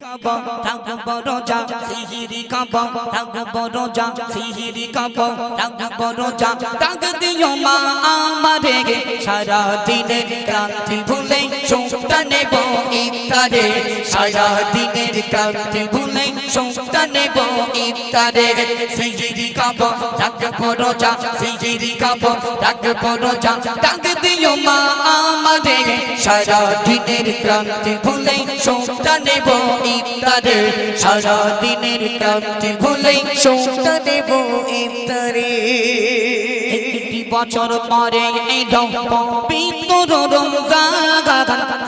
কাবা রাখবো রোজা সিহিরি কাবা রাখবো রোজা সিহিরি কাবা রাখবো রোজা ডাক দিও মা আমারে সারা দিনের ক্লান্তি ভুলে সুখটা নেব ইফতারে সারা দিনের ক্লান্তি ভুলে সুখটা নেব ইফতারে সিহিরি কাবা রাখবো রোজা সিহিরি কাবা রাখবো রোজা ডাক দিও মা আমারে সারা দিনের ক্লান্তি ভুলে সুখটা নেব ইফতারে সারা দিনের ক্লান্তি ভুলে সুখটা নেব ইফতারে একটি বছর পরে এলো পবিত্র রমজান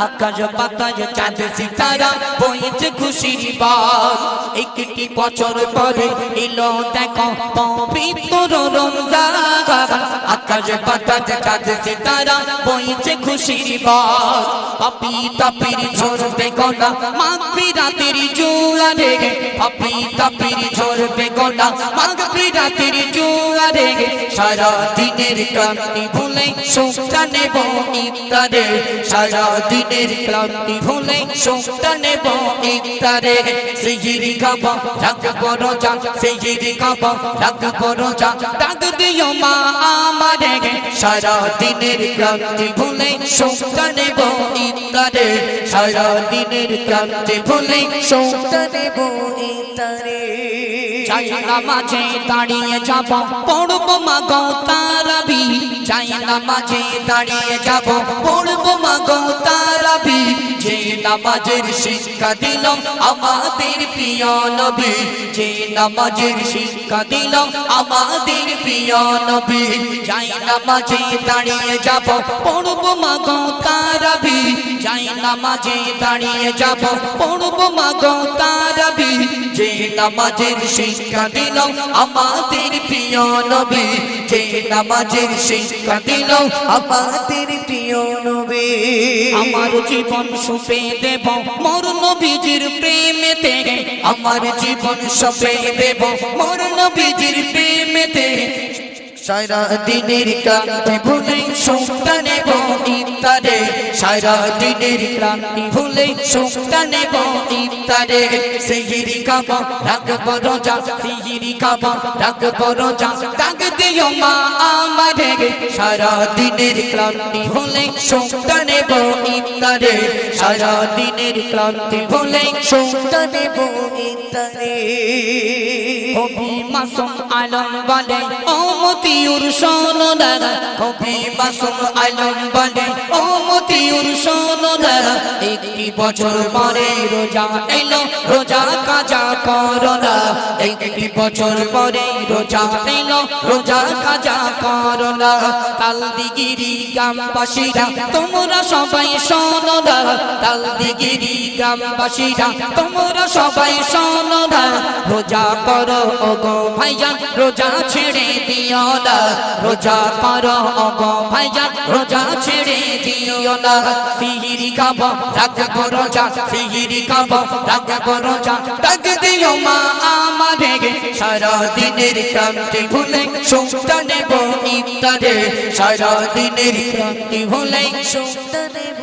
আকাশ বাতাস চাঁদ সিতারা বইছে খুশির বাত একটি বছর পরে এলো দেখো পবিত্র রমজান আকাশ বাতাস চাঁদ সিতারা বইছে খুশির বাত পাপি তাপির ঝরবে গলা মাগফিরাতের জোয়ারে পাপি তাপির ঝরবে গলা মাগফিরাতের জোয়ারে সারা দিনের ক্লান্তি ভুলে সুখটা নেব ইফতারে সারা দিনের ক্লান্তি ভুলে সুখটা নেব ইফতারে সিহিরি খাবো রাখবো রোজা সিহিরি খাবো রাখবো রোজা ডাক দিও মা আমারে সারা দিনের ক্লান্তি ভুলে সুখটা নেব ইফতারে সারা দিনের ক্লান্তি ভুলে সুখটা নেব ইফতারে চাই নামাজে দাঁড়িয়ে যাব পড়ব মা গো তারাবি চাই নামাজে দাঁড়িয়ে যাব পড়ব মা গো তারাবি যে নামাজের শিক্ষা দিল আমাদের প্রিয় নবী যে নামাজের শিক্ষা দিল আমাদের প্রিয় নবী চাই নামাজে দাঁড়িয়ে যাব পড়ব মা গো তারাবি চাই নামাজে দাঁড়িয়ে যাব পড়ব মা গো তারাবি যে নামাজের শিক্ষা দিল আমাদের প্রিয় নবী যে নামাজের শিক্ষা দিল আমাদের প্রিয় নবী আমার জীবন সঁপে দেব মোর নবীজির প্রেমেতে আমার জীবন সঁপে দেব মোর নবীজির প্রেমেতে সারা দিনের ক্লান্তি ভুলে সুখটা নেব ইফতারে সারা দিনের ক্লান্তি ভুলে সুখটা নেব ইফতারে সিহিরি খাবো রাখবো রোজা সিহিরি খাবো রাখবো রোজা ডাক দিও মা আমারে সারা দিনের ক্লান্তি ভুলে সুখটা নেব ইফতারে সারা দিনের ক্লান্তি ভুলে সুখটা নেব ইফতারে কবি মাসুম আলম বলে ও মতিউর শোনো দাদা কবি মাসুম আলম বলে ও মতিউর শোনো দাদা একটি বছর পরে রোজা এলো রোজা কাজা করো না একটি বছর পরে রোজা এলো রোজা কাজা করো না তালদিগিরি গ্রামবাসীরা তোমরা সবাই শোনো না তালদিগিরি গ্রামবাসীরা তোমরা সবাই শোনো না রোজা করো ওগো ভাইজান রোজা ছেড়ে দিও না রোজা করো ওগো ভাইজান রোজা ছেড়ে দিও না সিহিরি খাবো রাখবো রোজা সিহিরি খাবো রাখবো রোজা ডাক দিও মা আমারে সারা দিনের ক্লান্তি ভুলে সুখটা নেব ইফতারে সারা দিনের ক্লান্তি ভুলে সুখটা নেব